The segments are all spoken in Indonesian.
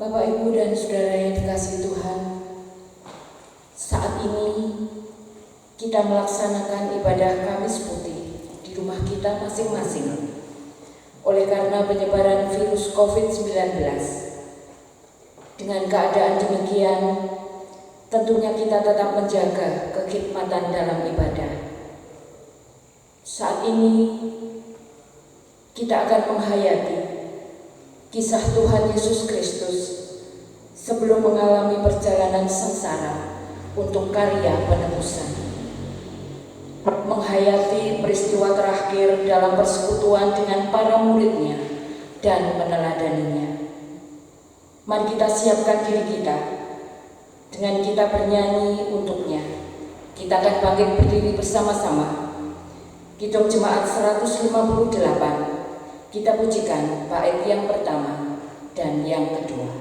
Bapak, Ibu, dan Saudara yang dikasihi Tuhan, saat ini kita melaksanakan ibadah Kamis Putih di rumah kita masing-masing oleh karena penyebaran virus COVID-19. Dengan keadaan demikian, tentunya kita tetap menjaga kekhidmatan dalam ibadah. Saat ini kita akan menghayati kisah Tuhan Yesus Kristus sebelum mengalami perjalanan sengsara untuk karya penebusan. Menghayati peristiwa terakhir dalam persekutuan dengan para muridnya dan meneladaninya. Mari kita siapkan diri kita dengan kita bernyanyi untuknya. Kita akan bangkit berdiri bersama-sama. Kidung Jemaat 158. Kita pujikan bait yang pertama dan yang kedua.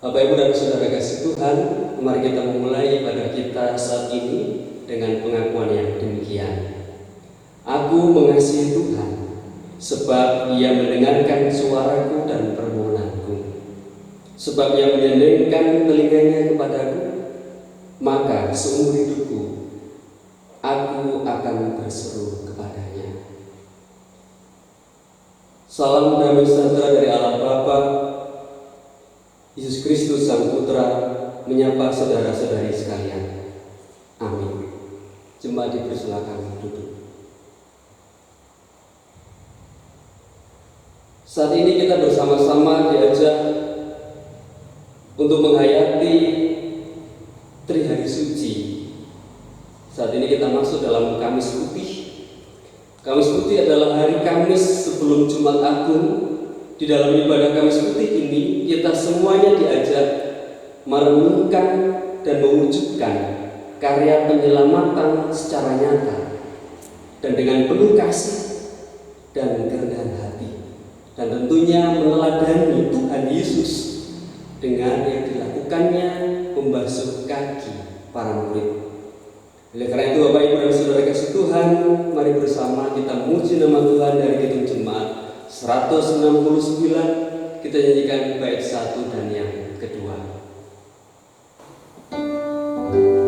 Bapak, Ibu, dan Saudara kasih Tuhan, mari kita memulai ibadah kita saat ini dengan pengakuan yang demikian. Aku mengasihi Tuhan, sebab Ia mendengarkan suaraku dan permohonanku. Sebab Ia menyendengkan telinganya kepadaku, maka seumur hidupku aku akan berseru kepadanya. Salam damai sejahtera dari Allah Bapa, Yesus Kristus Sang Putra, menyapa saudara-saudari sekalian. Amin. Jemaat dipersilakan duduk. Saat ini kita bersama-sama diajak untuk menghayati Trihari Suci. Saat ini kita masuk dalam Kamis Putih. Kamis Putih adalah hari Kamis sebelum Jumat Agung. Di dalam ibadah Kamis Putih ini, kita semuanya diajak merenungkan dan mewujudkan karya penyelamatan secara nyata dan dengan penuh kasih dan kerendahan hati, dan tentunya meneladani Tuhan Yesus dengan yang dilakukannya membasuh kaki para murid. Oleh karena itu, Bapak, Ibu, dan Saudara kasih Tuhan, mari bersama kita memuji nama Tuhan dari Kidung Jemaat 169. Kita nyanyikan bait 1 dan yang kedua. Yeah.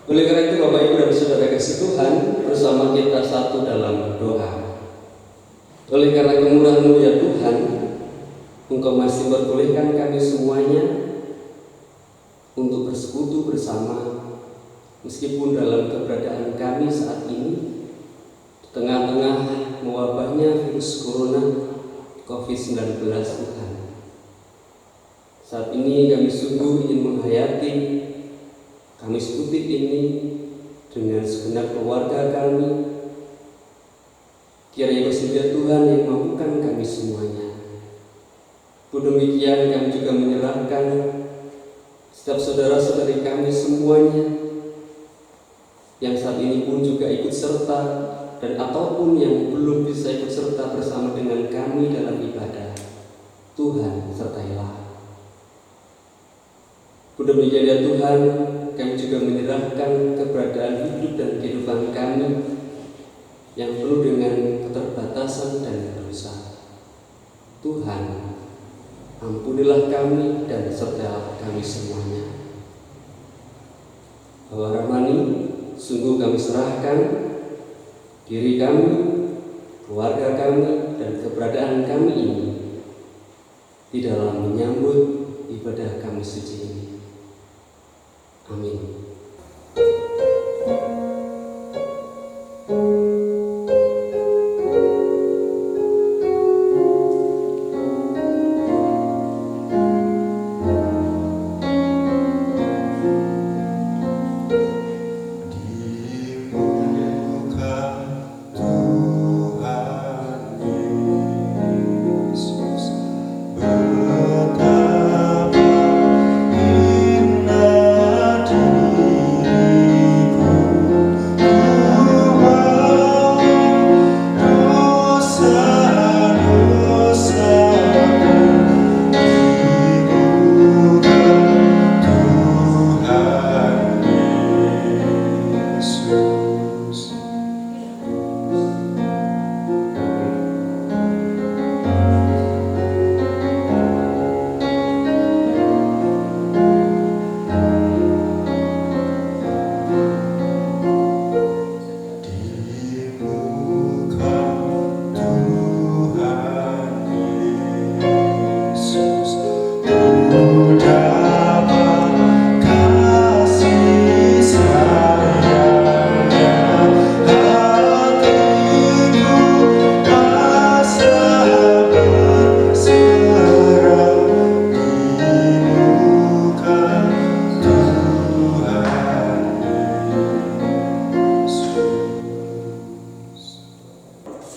Oleh karena itu Bapak Ibu dan Saudara kasih Tuhan, bersama kita satu dalam doa. Oleh karena kemurahan-Mu ya Tuhan, Engkau masih memperbolehkan kami semuanya untuk bersekutu bersama, meskipun dalam keberadaan kami saat ini di tengah-tengah mewabahnya virus corona COVID-19 Tuhan. Saat ini kami sungguh ingin menghayati Kamis Putih ini dengan segenap keluarga kami. Kiranya bersedia Tuhan yang mampukan kami semuanya. Demikian kami juga menyerahkan setiap saudara-saudari kami semuanya yang saat ini pun juga ikut serta dan ataupun yang belum bisa ikut serta bersama dengan kami dalam ibadah. Tuhan sertailah. Demikian ya Tuhan, kami juga menyerahkan keberadaan hidup dan kehidupan kami yang penuh dengan keterbatasan dan dosa. Tuhan, ampunilah kami dan sertalah kami semuanya. Bapak Rahmani, sungguh kami serahkan diri kami, keluarga kami, dan keberadaan kami ini di dalam menyambut ibadah Kamis suci ini. Amin.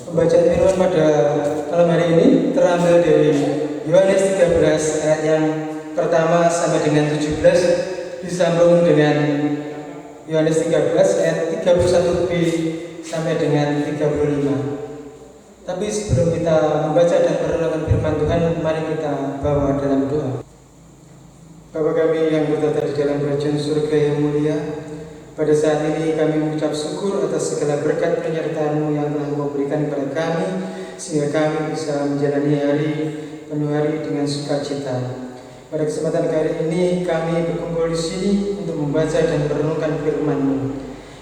Pembacaan firman pada malam hari ini terambil dari Yohanes 13 ayat yang pertama sampai dengan 17, disambung dengan Yohanes 13 ayat 31b sampai dengan 35. Tapi sebelum kita membaca dan merenungkan firman Tuhan, mari kita bawa dalam doa. Bapa kami yang bertata di dalam kerajaan surga yang mulia, pada saat ini kami mengucap syukur atas segala berkat penyertaan-Mu yang telah Engkau berikan kepada kami, sehingga kami bisa menjalani penuh hari dengan sukacita. Pada kesempatan kali ini kami berkumpul di sini untuk membaca dan merenungkan firman-Mu.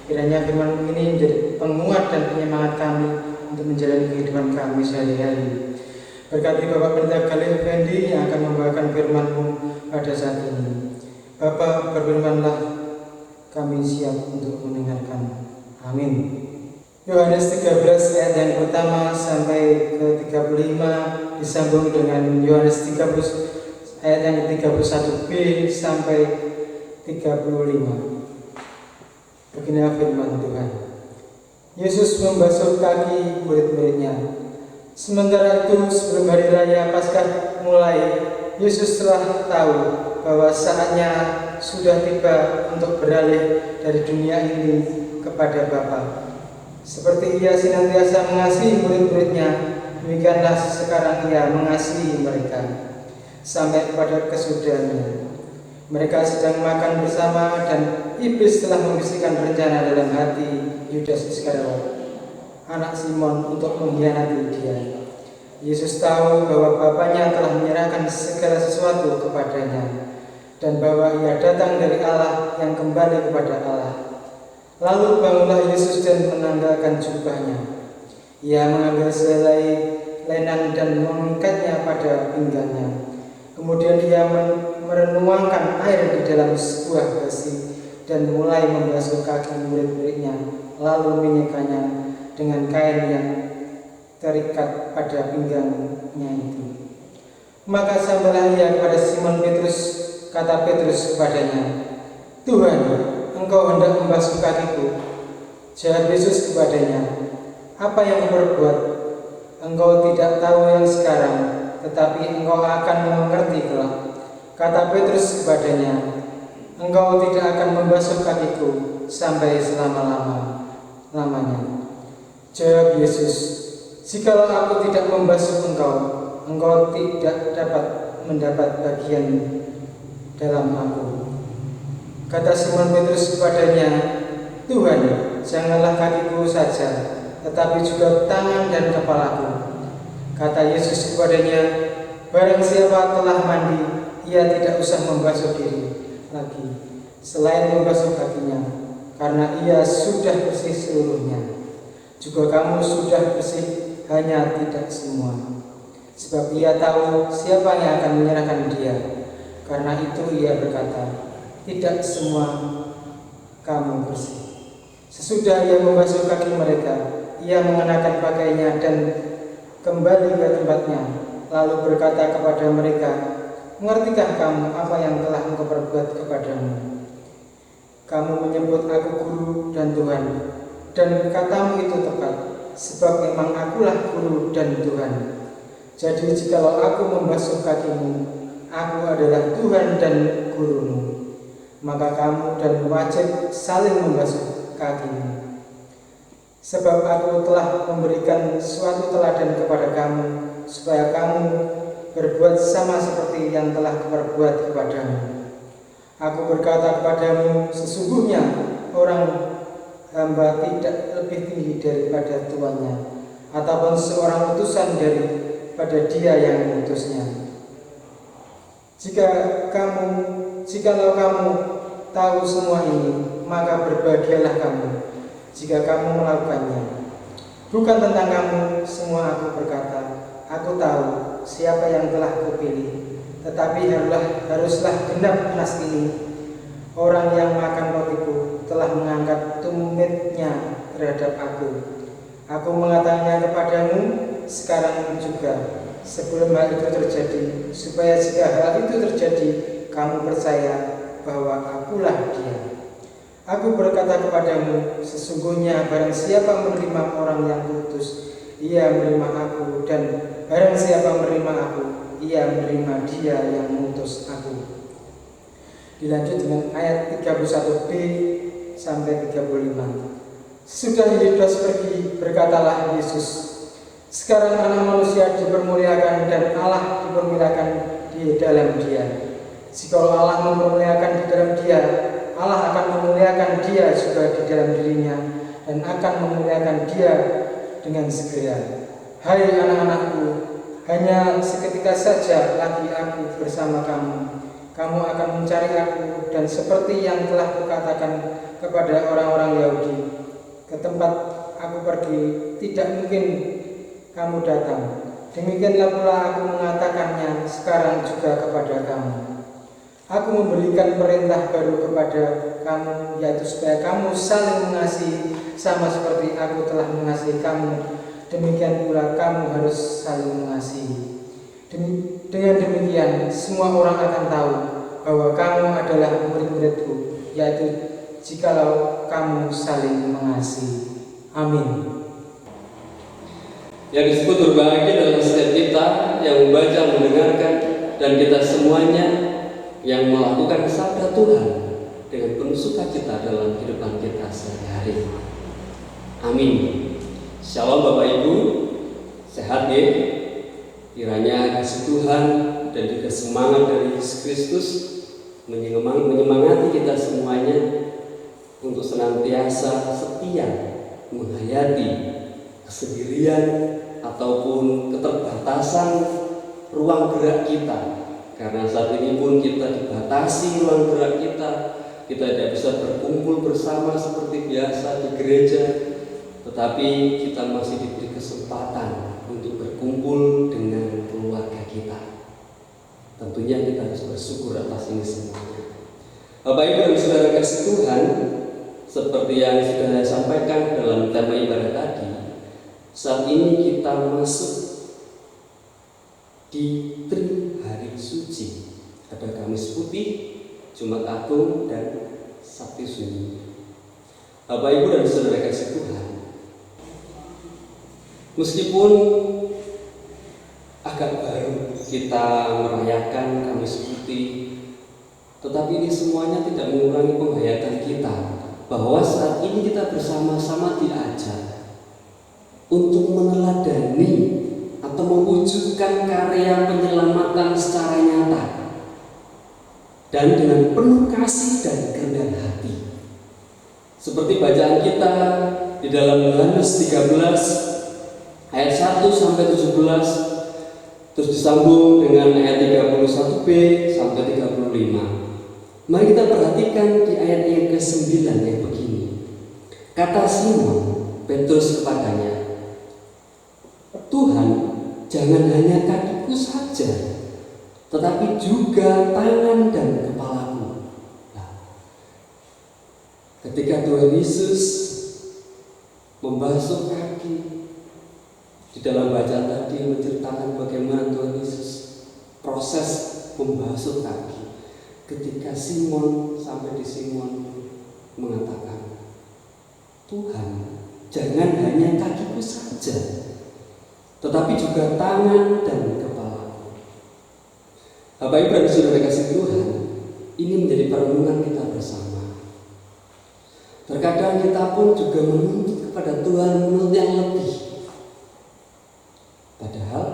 Kiranya firman-Mu ini menjadi penguat dan penyemangat kami untuk menjalani kehidupan kami sehari-hari. Berkati Bapak Pendeta Khalil Effendi yang akan membawakan firman-Mu pada saat ini. Bapak, berfirmanlah, kami siap untuk mendengarkan. Amin. Yohanes 13 ayat yang pertama sampai ke 35 disambung dengan Yohanes 13 ayat yang 31b sampai 35. Beginilah firman Tuhan. Yesus membasuh kaki murid-muridnya. Sementara itu, sebelum hari raya Paskah mulai, Yesus telah tahu bahwa saatnya sudah tiba untuk beralih dari dunia ini kepada Bapa. Seperti Ia senantiasa mengasihi murid-muridnya, demikianlah sekarang Ia mengasihi mereka sampai kepada kesudahannya. Mereka sedang makan bersama dan iblis telah membisikkan rencana dalam hati Yudas Iskariot, anak Simon, untuk mengkhianati Dia. Yesus tahu bahwa Bapanya telah menyerahkan segala sesuatu kepadanya, dan bahwa Ia datang dari Allah yang kembali kepada Allah. Lalu bangunlah Yesus dan menanggalkan jubahnya. Ia mengambil sehelai lenan dan mengikatnya pada pinggangnya. Kemudian ia menuangkan air di dalam sebuah besi dan mulai membasuh kaki murid-muridnya, lalu menyekanya dengan kain yang terikat pada pinggangnya itu. Maka sampailah ia kepada Simon Petrus. Kata Petrus kepadanya, "Tuhan, Engkau hendak membasuh kakiku?" Jawab Yesus kepadanya, "Apa yang kuperbuat, engkau tidak tahu yang sekarang, tetapi engkau akan mengerti kelak." Kata Petrus kepadanya, "Engkau tidak akan membasuh kakiku sampai selama-lamanya." Jawab Yesus, "Jikalau aku tidak membasuh engkau, engkau tidak dapat mendapat bagian dalam aku." Kata Simon Petrus kepadanya, "Tuhan, janganlah kakiku saja, tetapi juga tangan dan kepalaku." Kata Yesus kepadanya, "Barang siapa telah mandi, ia tidak usah membasuh diri lagi, selain membasuh kakinya, karena ia sudah bersih seluruhnya. Juga kamu sudah bersih, hanya tidak semua." Sebab ia tahu siapa yang akan menyerahkan dia. Karena itu ia berkata, "Tidak semua kamu bersih." Sesudah ia membasuh kaki mereka, ia mengenakan pakaiannya dan kembali ke tempatnya, lalu berkata kepada mereka, "Mengertikah kamu apa yang telah engkau perbuat kepadamu? Kamu menyebut aku guru dan Tuhan, dan katamu itu tepat, sebab memang akulah guru dan Tuhan. Jadi jikalau aku membasuh kakimu, aku adalah Tuhan dan gurumu. Maka kamu dan wajib saling membasuh kakimu. Sebab aku telah memberikan suatu teladan kepada kamu, supaya kamu berbuat sama seperti yang telah kuperbuat kepadamu. Aku berkata kepadamu, sesungguhnya orang hamba tidak lebih tinggi daripada tuannya, ataupun seorang utusan daripada dia yang mengutusnya. Jikalau kamu tahu semua ini, maka berbahagialah kamu jika kamu melakukannya. Bukan tentang kamu semua aku berkata, aku tahu siapa yang telah kupilih, tetapi haruslah genap nas ini. Orang yang makan rotiku telah mengangkat tumitnya terhadap aku. Aku mengatakannya kepadamu sekarang juga, sebelum hal itu terjadi, supaya jika hal itu terjadi, kamu percaya bahwa akulah dia. Aku berkata kepadamu, sesungguhnya barang siapa menerima orang yang kuutus, ia menerima aku, dan barang siapa menerima aku, ia menerima dia yang mengutus aku. Dilanjut dengan ayat 31b sampai 35. Sudah Yudas pergi, berkatalah Yesus, sekarang Anak Manusia dipermuliakan dan Allah dipermuliakan di dalam dia. Jikalau Allah mempermuliakan di dalam dia, Allah akan memuliakan dia juga di dalam dirinya, dan akan memuliakan dia dengan segera. Hai anak-anakku, hanya seketika saja lagi aku bersama kamu. Kamu akan mencari aku, dan seperti yang telah kukatakan kepada orang-orang Yahudi, ke tempat aku pergi tidak mungkin kamu datang. Demikianlah pula aku mengatakannya sekarang juga kepada kamu. Aku memberikan perintah baru kepada kamu, yaitu supaya kamu saling mengasihi sama seperti aku telah mengasihi kamu. Demikian pula kamu harus saling mengasihi. Dengan demikian semua orang akan tahu bahwa kamu adalah murid-muridku, yaitu jikalau kamu saling mengasihi. Amin. Yang disebut berbahagia adalah setiap kita yang membaca, mendengarkan, dan kita semuanya yang melakukan sabda Tuhan dengan penuh sukacita dalam kehidupan kita sehari-hari. Amin. Shalom Bapak Ibu, sehat ya? Kiranya kasih Tuhan dan juga semangat dari Yesus Kristus menyemangati kita semuanya untuk senantiasa setia menghayati kesendirian ataupun keterbatasan ruang gerak kita. Karena saat ini pun kita dibatasi ruang gerak kita kita tidak bisa berkumpul bersama seperti biasa di gereja, tetapi kita masih diberi kesempatan untuk berkumpul dengan keluarga kita. Tentunya kita harus bersyukur atas ini semuanya. Bapak Ibu dan Saudara kasih Tuhan, seperti yang sudah saya sampaikan dalam tema ibadah tadi, saat ini kita masuk di Trihari Suci. Ada Kamis Putih, Jumat Agung, dan Sabtu Sunyi. Bapak Ibu dan Saudara kasih Tuhan, meskipun agak baru kita merayakan Kamis Putih, tetapi ini semuanya tidak mengurangi penghayatan kita bahwa saat ini kita bersama-sama diajak untuk meneladani atau mewujudkan karya penyelamatan secara nyata dan dengan penuh kasih dan kerendahan hati. Seperti bacaan kita di dalam Yohanes 13 ayat 1 sampai 17, terus disambung dengan ayat 31b sampai 35. Mari kita perhatikan di ayat yang ke-9 yang begini. Kata Simon Petrus kepadanya, "Tuhan, jangan hanya kakiku saja, tetapi juga tangan dan kepalaku." Nah, ketika Tuhan Yesus membasuh kaki, di dalam bacaan tadi menceritakan bagaimana Tuhan Yesus proses membasuh kaki. Ketika Simon sampai di Simon mengatakan, "Tuhan, jangan hanya kakiku saja, tetapi juga tangan dan kepalaku." Bapak Ibu dan Saudara kasih Tuhan, ini menjadi perenungan kita bersama. Terkadang kita pun juga menuntut kepada Tuhan menuntut yang lebih. Padahal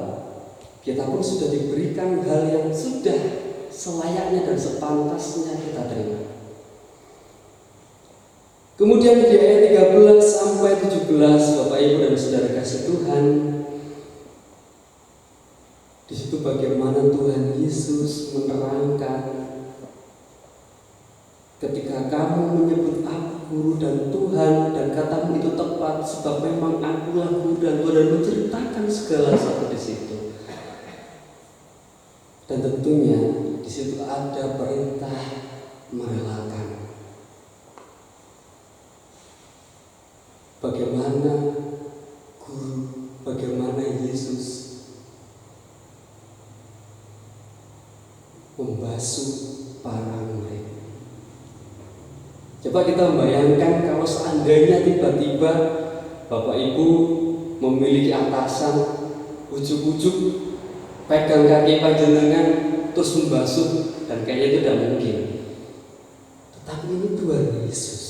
kita pun sudah diberikan hal yang sudah selayaknya dan sepantasnya kita terima. Kemudian di ayat 13 sampai 17, Bapak Ibu dan Saudara kasih Tuhan, di situ bagaimana Tuhan Yesus menerangkan, ketika kamu menyebut aku guru dan Tuhan, dan katamu itu tepat, sebab memang akulah guru dan Tuhan, dan menceritakan segala sesuatu di situ. Dan tentunya di situ ada perintah merelakan. Bagaimana guru, bagaimana Yesus membasuh para murid. Coba kita membayangkan kalau seandainya tiba-tiba Bapak Ibu memiliki atasan, ujuk-ujuk pegang kaki panjenengan terus membasuh, dan kayaknya itu tidak mungkin. Tetapi ini Tuhan Yesus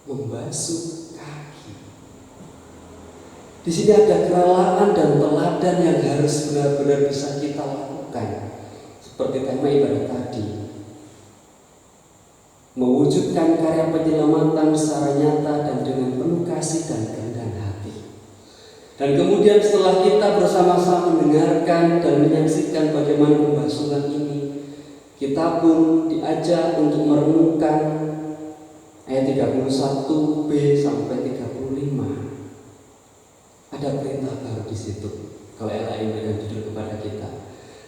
membasuh kaki. Di sini ada kerelaan dan teladan yang harus benar-benar bisa kita lakukan. Seperti tema ibadah tadi, mewujudkan karya penyelamatan secara nyata dan dengan penuh kasih dan kerendahan hati. Dan kemudian setelah kita bersama-sama mendengarkan dan menyaksikan bagaimana pembasuhan ini, kita pun diajak untuk merenungkan ayat 31b sampai 35. Ada perintah baru di situ. Kalau LAI memberikan judul kepada kita,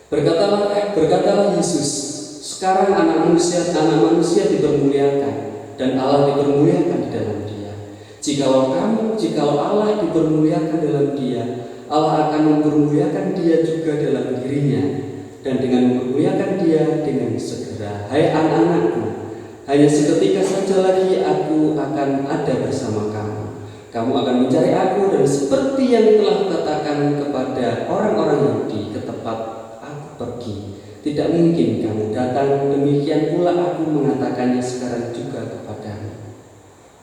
berkatalah Yesus, "Sekarang anak manusia dipermuliakan dan Allah dipermuliakan di dalam Dia. Jikalau Allah dipermuliakan dalam Dia, Allah akan mempermuliakan Dia juga dalam dirinya, dan dengan mempermuliakan Dia dengan segera. Hai anak-anakku, hanya seketika saja lagi aku akan ada bersama kamu. Kamu akan mencari aku, dan seperti yang telah katakan kepada orang-orang Yahudi, ke tempat aku pergi, tidak mungkin kamu datang. Demikian pula aku mengatakannya sekarang juga kepadamu.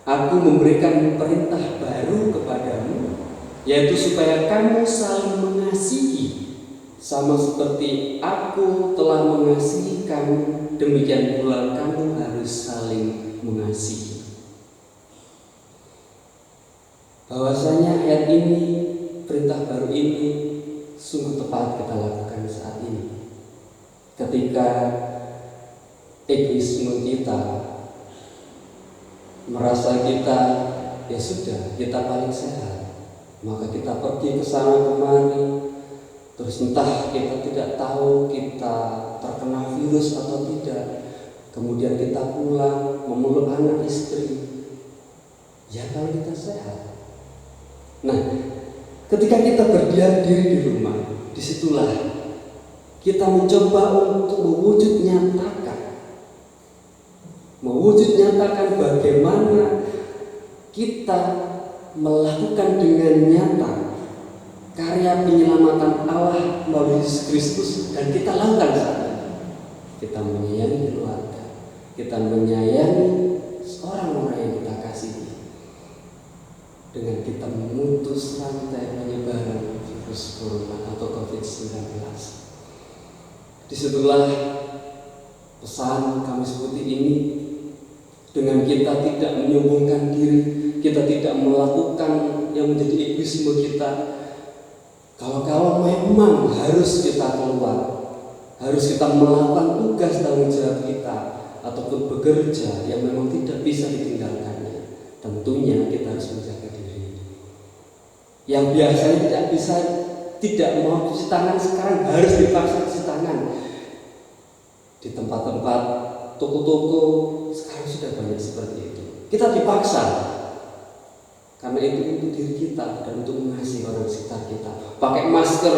Aku memberikan perintah baru kepadamu, yaitu supaya kamu saling mengasihi, sama seperti aku telah mengasihi kamu, demikian pula kamu harus saling mengasihi." Bahwasanya ayat ini, perintah baru ini sungguh tepat kita lakukan saat ini. Ketika egoisme kita, merasa kita ya sudah, kita paling sehat, maka kita pergi ke sana kemari, terus entah kita tidak tahu kita terkena virus atau tidak, kemudian kita pulang memeluk anak istri, ya kalau kita sehat. Nah, ketika kita berdiam diri di rumah, disitulah kita mencoba untuk mewujud nyatakan bagaimana kita melakukan dengan nyata karya penyelamatan Allah melalui Yesus Kristus, dan kita lakukan saat ini. Kita menyayangi keluarga, kita menyayangi orang-orang yang kita kasihi, dengan kita memutus rantai penyebaran virus corona atau COVID-19. Disitulah pesan Kamis Putih ini, dengan kita tidak menyombongkan diri, kita tidak melakukan yang menjadi egoisme kita. Kalau memang harus kita keluar, harus kita melakukan tugas tanggung jawab kita, ataupun bekerja yang memang tidak bisa ditinggalkannya, tentunya kita harus menjaga diri. Yang biasanya tidak mau cuci tangan, sekarang harus dipaksa cuci tangan. Di tempat-tempat toko-toko sekarang sudah banyak seperti itu. Kita dipaksa, karena itu untuk diri kita dan untuk mengasihi orang sekitar kita. Pakai masker,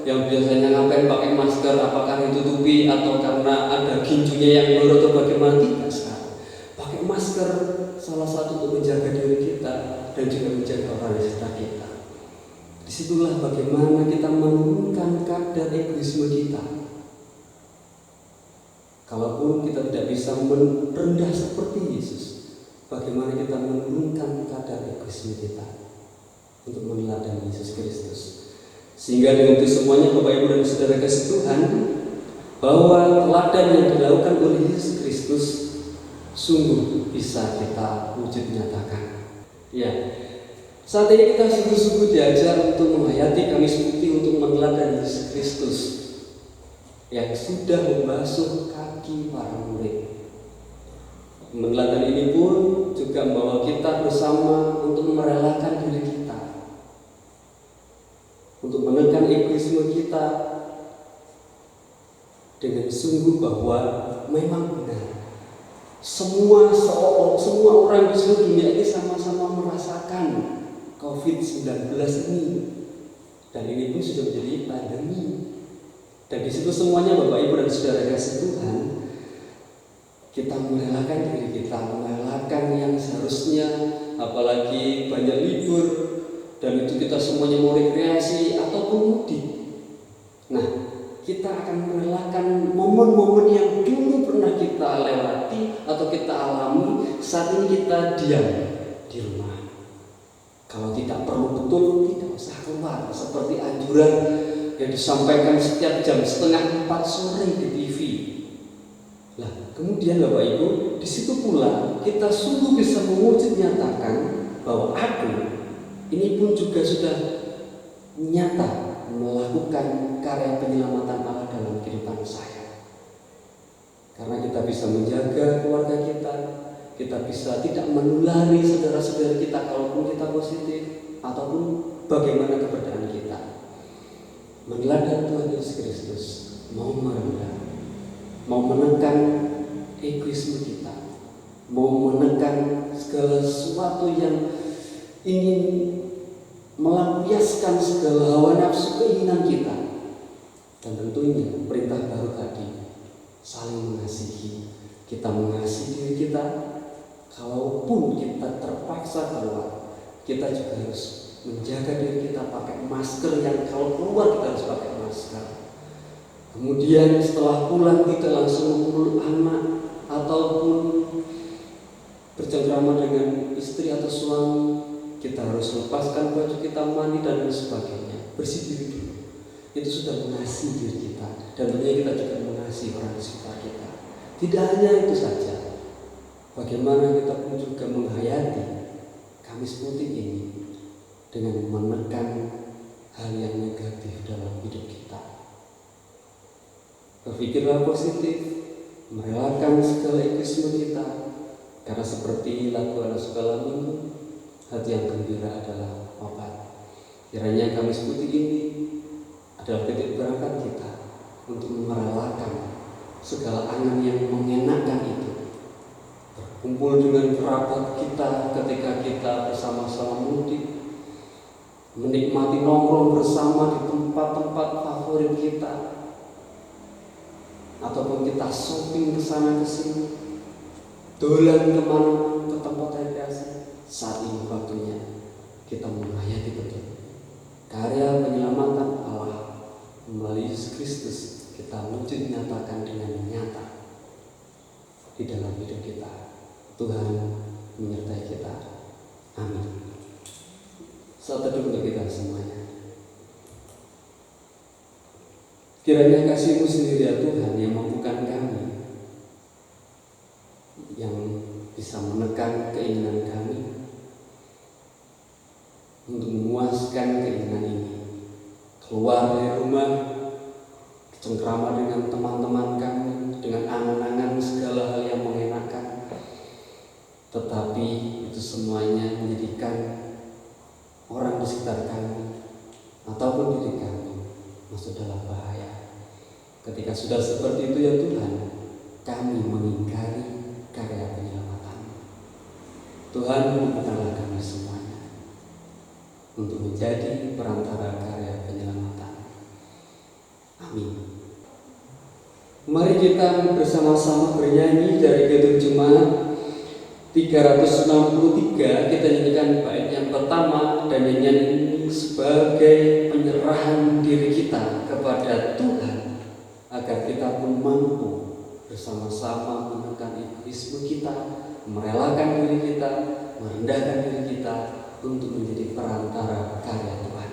yang biasanya ngapain pakai masker, apakah ditutupi atau karena ada ginjunya yang keluar atau bagaimana, tidak sekarang. Pakai masker salah satu untuk menjaga diri kita dan juga menjaga orang sekitar kita. Disitulah bagaimana kita menurunkan kadar egoisme kita. Kalaupun kita tidak bisa merendah seperti Yesus, bagaimana kita menurunkan kadar egoisme kita untuk meneladani Yesus Kristus. Sehingga dengan itu semuanya Bapak Ibu dan Saudara kasih Tuhan, bahwa teladan yang dilakukan oleh Yesus Kristus sungguh bisa kita wujud nyatakan. Ya, saat ini kita sungguh-sungguh diajar untuk menghayati Kamis Putih, untuk meneladani Yesus Kristus yang sudah membasuh kaki para murid. Meneladani ini pun juga membawa kita bersama untuk merelakan diri kita, untuk menekan egoisme kita dengan sungguh bahwa memang benar semua orang di seluruh dunia ini sama-sama merasakan COVID-19 ini, dan ini pun sudah menjadi pandemi. Dan di situ semuanya Bapak Ibu dan Saudara kasih Tuhan, kita merelakan diri kita, merelakan yang seharusnya, apalagi banyak libur, dan itu kita semuanya mau rekreasi ataupun mudik. Nah, kita akan merelakan momen-momen yang dulu pernah kita lewati atau kita alami, saat ini kita diam di rumah. Kalau tidak perlu betul, tidak usah keluar, seperti anjuran yang disampaikan setiap jam 3:30 sore di TV. Nah, kemudian Bapak Ibu, di situ pula kita sungguh bisa mewujud nyatakan bahwa aku ini pun juga sudah nyata melakukan karya penyelamatan Allah dalam kehidupan saya. Karena kita bisa menjaga keluarga kita bisa tidak menulari saudara-saudara kita kalaupun kita positif, ataupun bagaimana keberadaan kita. Meneladani Tuhan Yesus Kristus, mau merendah, mau menekan egoisme kita, mau menekan segala sesuatu yang ingin melampiaskan segala hawa nafsu keinginan kita, dan tentunya perintah baru tadi, saling mengasihi. Kita mengasihi diri kita, kalaupun kita terpaksa keluar, kita juga harus menjaga diri kita, pakai masker, yang kalau keluar kita harus pakai masker. Kemudian setelah pulang kita langsung memeluk anak ataupun bercengkrama dengan istri atau suami, kita harus lepaskan baju kita, mandi dan lain sebagainya, bersih diri dulu. Itu sudah mengasihi diri kita, dan tentunya kita juga mengasihi orang di sekitar kita. Tidak hanya itu saja, bagaimana kita pun juga menghayati Kamis Putih ini dengan menekan hal yang negatif dalam hidup kita. Berpikirlah positif, merelakan segala egoisme kita, karena seperti lagu anak segala minggu, hati yang gembira adalah obat. Kiranya Kamis Putih ini adalah titik berangkat kita untuk merelakan segala angan yang mengenakan itu, berkumpul dengan kerabat kita ketika kita bersama-sama mudik, menikmati nongkrong bersama di tempat-tempat favorit kita, ataupun kita shopping ke sana ke sini, dolan kemana ke tempat rekreasi. Saat ini waktunya kita menghayati betul karya penyelamatan Allah melalui Yesus Kristus. Kita wujud nyatakan dengan nyata di dalam hidup kita. Tuhan menyertai kita. Amin. Saat teduh untuk kita semuanya. Kiranya kasih-Mu sendiri ya Tuhan yang mampukan kami, yang bisa menekan keinginan kami untuk memuaskan keinginan ini. Keluar dari rumah, cengkrama dengan teman-teman kami, dengan angan-angan segala hal yang mengenakan, tetapi itu semuanya menjadikan orang di sekitar kami ataupun diri kami masuk dalam bahaya. Ketika sudah seperti itu ya Tuhan, kami mengingkari karya penyelamatan. Tuhan, mampukanlah kami semuanya untuk menjadi perantara karya penyelamatan. Amin. Mari kita bersama-sama bernyanyi dari Kidung Jemaat 363. Kita nyanyikan bait yang pertama, dan nyanyian ini sebagai penyerahan diri kita kepada Tuhan, agar kita pun mampu bersama-sama menekan egoisme kita, merelakan diri kita, merendahkan diri kita untuk menjadi perantara karya Tuhan.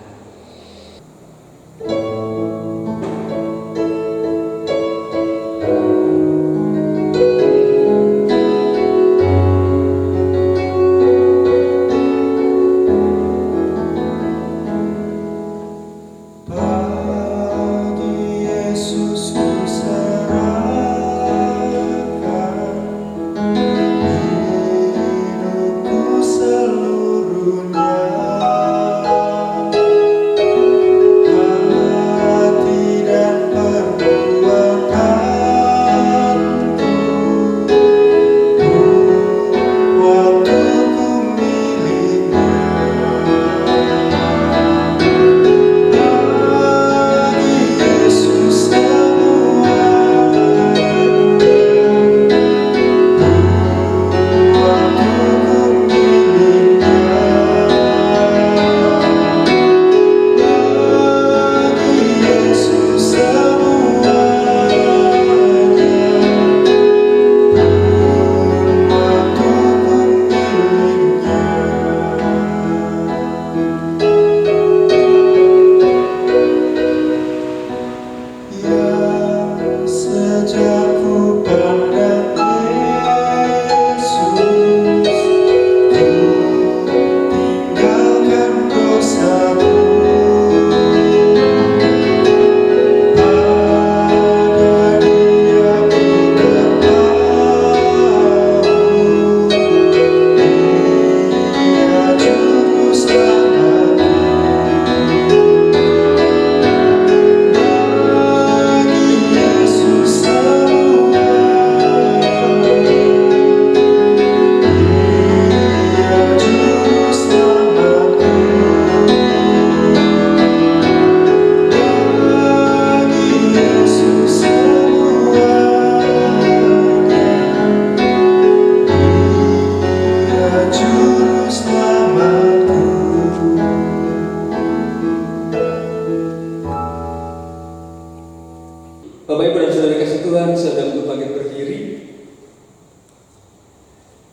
Bapak Ibu dan Saudara kasih Tuhan, sedang untuk bangkit berdiri.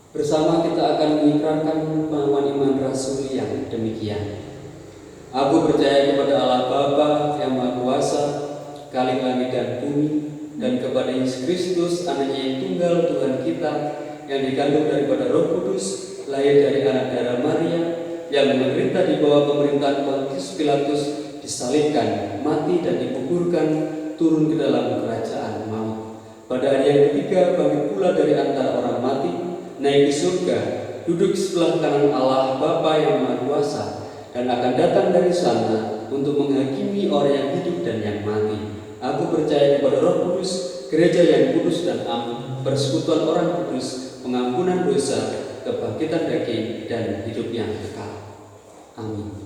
Bersama kita akan mengikrarkan pengakuan iman rasuli yang demikian. Aku percaya kepada Allah Bapa yang Maha Kuasa, Khalik langit dan bumi, dan kepada Yesus Kristus, Anaknya yang tunggal Tuhan kita, yang dikandung daripada Roh Kudus, lahir dari anak darah Maria, yang menderita di bawah pemerintahan Pontius Pilatus, disalibkan, mati dan dikuburkan, turun ke dalam kerajaan maut. pada hari yang ketiga bangkit pula dari antara orang mati, naik ke surga, duduk di sebelah kanan Allah Bapa yang Maha Kuasa, dan akan datang dari sana untuk menghakimi orang yang hidup dan yang mati. Aku percaya kepada Roh Kudus, gereja yang kudus dan am, persekutuan orang kudus, pengampunan dosa, kebangkitan daging, dan hidup yang kekal. Amin.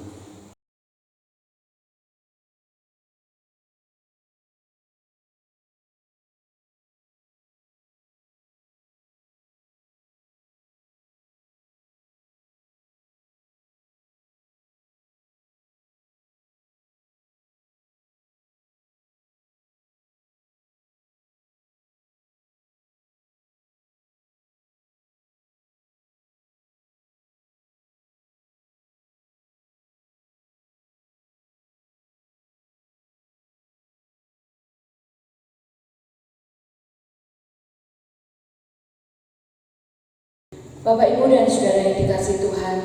Bapak, Ibu, dan Saudara yang dikasihi Tuhan,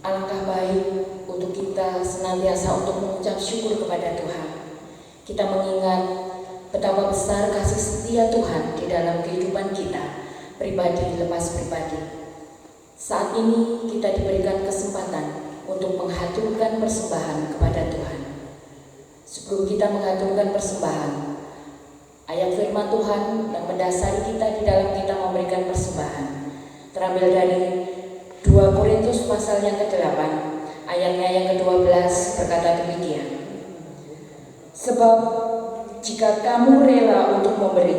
alangkah baik untuk kita senantiasa untuk mengucap syukur kepada Tuhan. Kita mengingat betapa besar kasih setia Tuhan di dalam kehidupan kita, pribadi lepas pribadi. Saat ini kita diberikan kesempatan untuk menghaturkan persembahan kepada Tuhan. Sebelum kita menghaturkan persembahan, ayat firman Tuhan yang mendasari kita di dalam kita memberikan persembahan terambil dari 2 Korintus pasal yang ke-8 ayatnya yang ke-12 berkata demikian. Sebab jika kamu rela untuk memberi,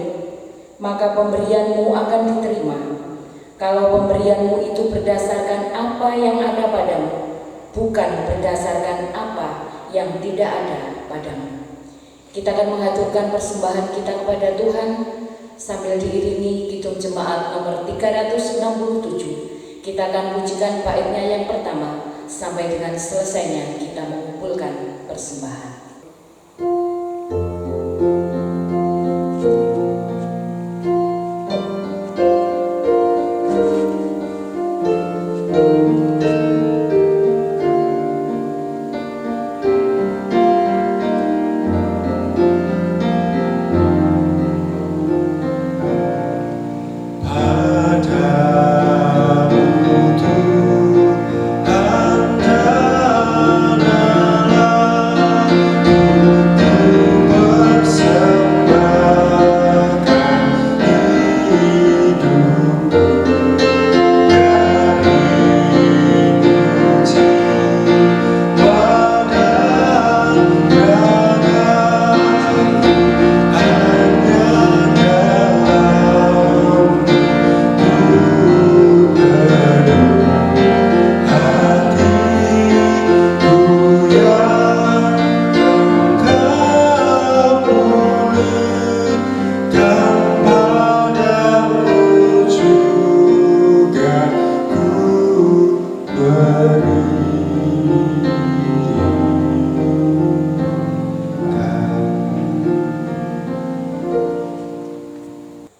maka pemberianmu akan diterima. Kalau pemberianmu itu berdasarkan apa yang ada padamu, bukan berdasarkan apa yang tidak ada padamu. Kita akan mengaturkan persembahan kita kepada Tuhan sambil diiringi kidung jemaat nomor 367. Kita akan pujikan baitnya yang pertama sampai dengan selesainya kita mengumpulkan persembahan.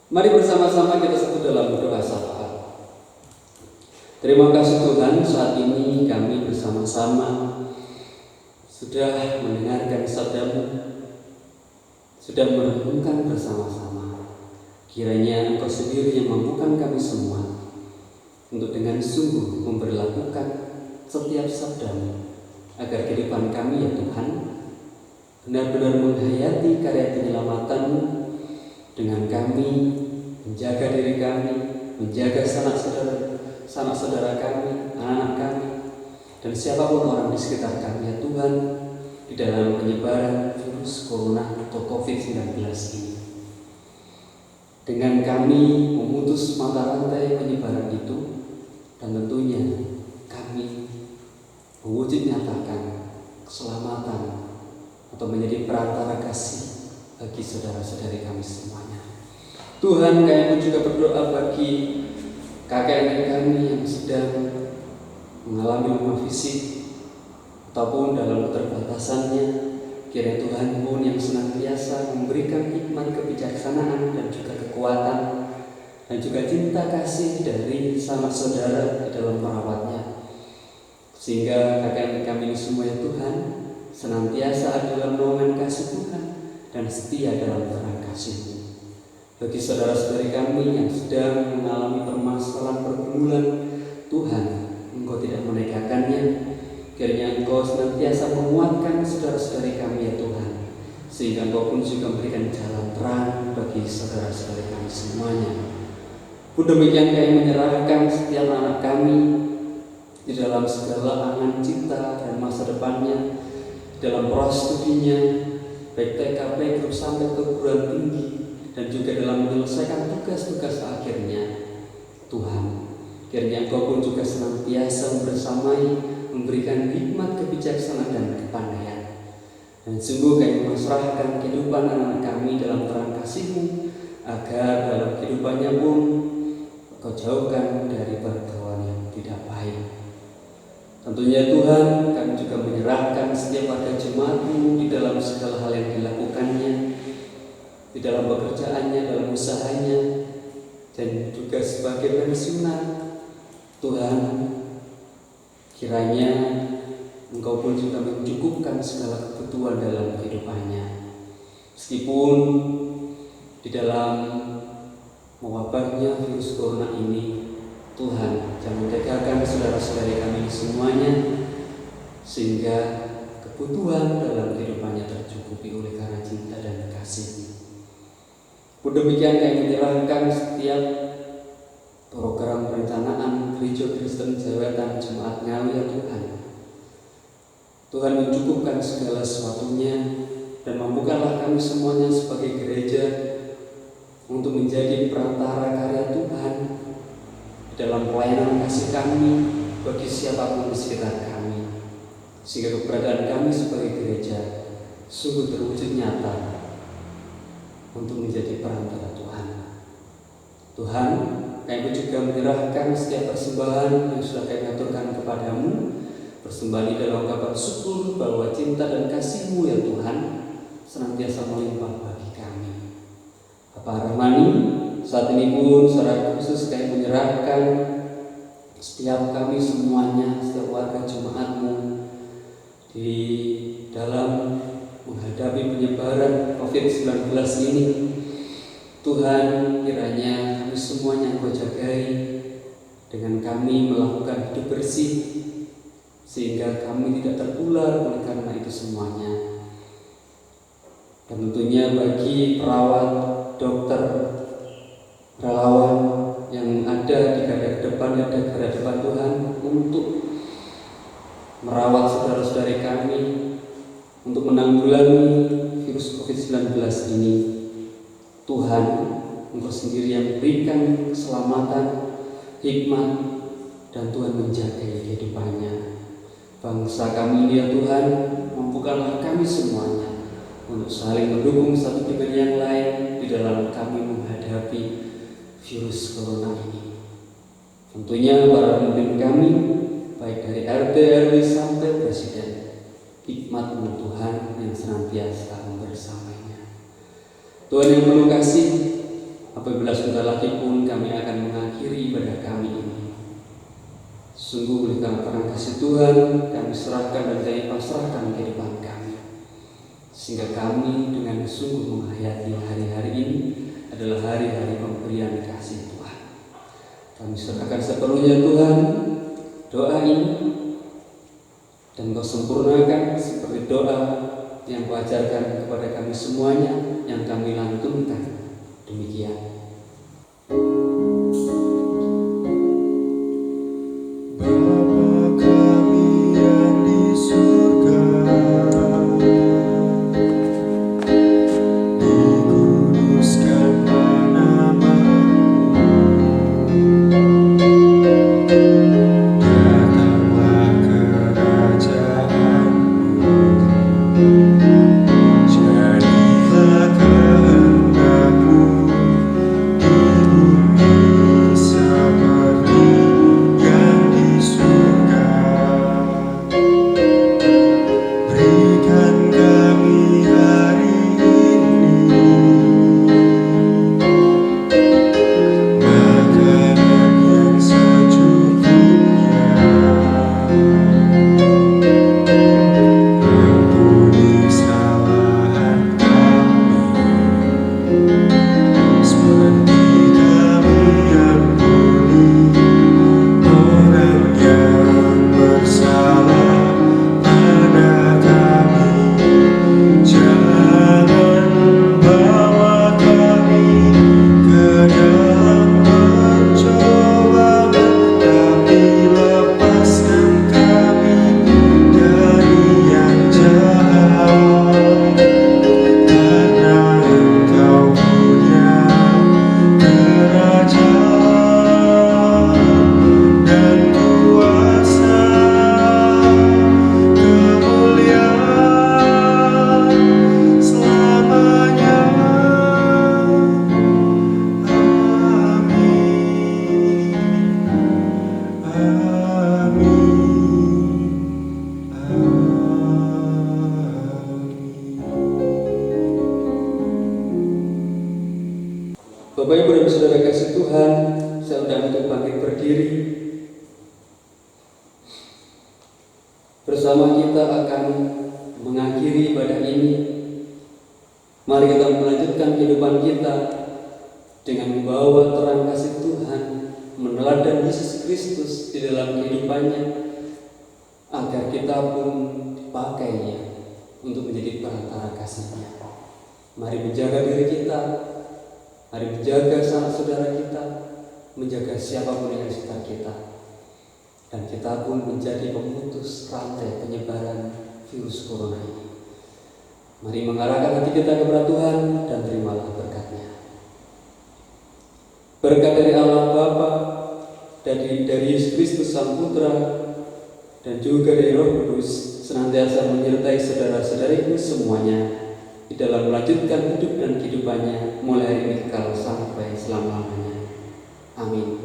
Mari bersama-sama kita sebut dalam doa syafaat. Terima kasih Tuhan, saat ini kami bersama-sama sudah mendengarkan sabda-Mu, sudah merenungkan bersama-sama. Kiranya Engkau sendiri yang mampukan kami semua untuk dengan sungguh memberlakukan setiap sabda-Mu, agar kehidupan kami ya Tuhan benar-benar menghayati karya penyelamatan-Mu dengan kami menjaga diri kami, menjaga sanak saudara kami, anak-anak kami, dan siapapun orang di sekitar kami ya Tuhan, di dalam penyebaran virus corona atau COVID-19 ini. Dengan kami memutus mata rantai penyebaran itu, dan tentunya kami mewujud nyatakan keselamatan atau menjadi perantara kasih bagi saudara-saudari kami semuanya. Tuhan, kami juga berdoa bagi kakek nenek kami yang sedang mengalami lemah fisik ataupun dalam keterbatasannya. Kiranya Tuhan pun yang senantiasa memberikan hikmat kebijaksanaan dan juga kekuatan dan juga cinta kasih dari sama saudara di dalam merawatnya, sehingga kakek nenek kami ini semua ya Tuhan senantiasa ada dalam naungan kasih Tuhan dan setia dalam terang kasih-Mu. Bagi saudara-saudari kami yang sedang mengalami permasalahan pergumulan, Tuhan, Engkau tidak menegakkannya. Kiranya Engkau senantiasa menguatkan saudara-saudari kami ya Tuhan, sehingga Engkau pun juga memberikan jalan terang bagi saudara-saudari kami semuanya. Pun demikian kami menyerahkan setiap anak kami di dalam segala angan cita dan masa depannya, di dalam proses studinya, baik TK, grup sampai perguruan tinggi, dan juga dalam menyelesaikan tugas-tugas akhirnya. Tuhan, kiranya Engkau pun juga senantiasa bersamai, memberikan hikmat, kebijaksanaan, dan kepandaian. Dan sungguh kami menyerahkan kehidupan anak-anak kami dalam terang kasih-Mu, agar dalam kehidupannya pun Engkau jauhkan dari pergaulan yang tidak baik. Tentunya Tuhan, kami juga menyerahkan setiap warga jemaat-Mu di dalam segala hal yang dilakukannya, di dalam pekerjaannya, dalam usahanya, dan juga sebagai pensiunan. Tuhan, kiranya Engkau pun juga mencukupkan segala kebutuhan dalam kehidupannya. Meskipun di dalam mewabahnya virus corona ini, Tuhan, jangan tegakkan saudara-saudari kami semuanya, sehingga kebutuhan dalam kehidupannya tercukupi oleh karena cinta dan kasih. Pun demikian kami menyerahkan setiap program perencanaan Gereja Kristen Jawetan Jemaat Ngawi ya Tuhan. Tuhan mencukupkan segala sesuatunya, dan mampukanlah kami semuanya sebagai gereja untuk menjadi perantara karya Tuhan dalam pelayanan kasih kami bagi siapapun di sekitar kami, sehingga keberadaan kami sebagai gereja sungguh terwujud nyata untuk menjadi perantara Tuhan. Tuhan, kami juga menyerahkan setiap persembahan yang sudah kami aturkan kepadamu, persembahan di dalam ungkapan syukur bahwa cinta dan kasih-Mu ya Tuhan senantiasa melimpah bagi kami. Bapa Rahmani, saat ini pun secara khusus kami menyerahkan setiap kami semuanya, setiap warga jemaat-Mu di dalam menghadapi penyebaran COVID-19 ini. Tuhan, kiranya kami semuanya Engkau jagai dengan kami melakukan hidup bersih, sehingga kami tidak tertular oleh karena itu semuanya. Dan tentunya bagi perawat, dokter, relawan yang ada di garda depan Tuhan untuk merawat saudara-saudari kami, untuk menanggulangi virus COVID-19 ini. Tuhan, Engkau sendiri yang berikan keselamatan, hikmat, dan Tuhan menjaga kehidupannya. Bangsa kami ini ya Tuhan, mampukanlah kami semuanya untuk saling mendukung satu dengan yang lain di dalam kami menghadapi virus corona ini. Tentunya para pemimpin kami, baik dari RT, RW sampai Presiden, hikmat-Mu Tuhan yang senantiasa bersamanya. Tuhan yang penuh kasih, apabila sebentar lagi pun kami akan mengakhiri ibadah kami ini. Sungguh oleh karena kasih Tuhan, kami serahkan dan kami pasrahkan kehidupan kami, sehingga kami dengan sungguh menghayati hari-hari ini adalah hari-hari pemberian kasih Tuhan. Kami serahkan sepenuhnya Tuhan doa ini, dan Kau sempurnakan seperti doa yang Kau ajarkan kepada kami semuanya yang kami lantunkan. Demikian. Jadilah kehendak-Mu untuk bangkit berdiri. Bersama kita akan mengakhiri ibadah ini. Mari kita melanjutkan kehidupan kita dengan membawa terang kasih Tuhan, meneladan Yesus Kristus di dalam kehidupannya, agar kita pun dipakainya untuk menjadi perantara kasih-Nya. Mari menjaga diri kita, mari menjaga sanak saudara kita, menjaga siapapun yang di sekitar kita, dan kita pun menjadi pemutus rantai penyebaran virus corona ini. Mari mengarahkan hati kita kepada Tuhan dan terimalah berkat-Nya. Berkat dari Allah Bapa, dari Yesus Kristus Sang Putra, dan juga dari Roh Kudus senantiasa menyertai saudara-saudariku semuanya di dalam melanjutkan hidup dan kehidupannya mulai hari ini kekal sampai selama-lamanya. Amin.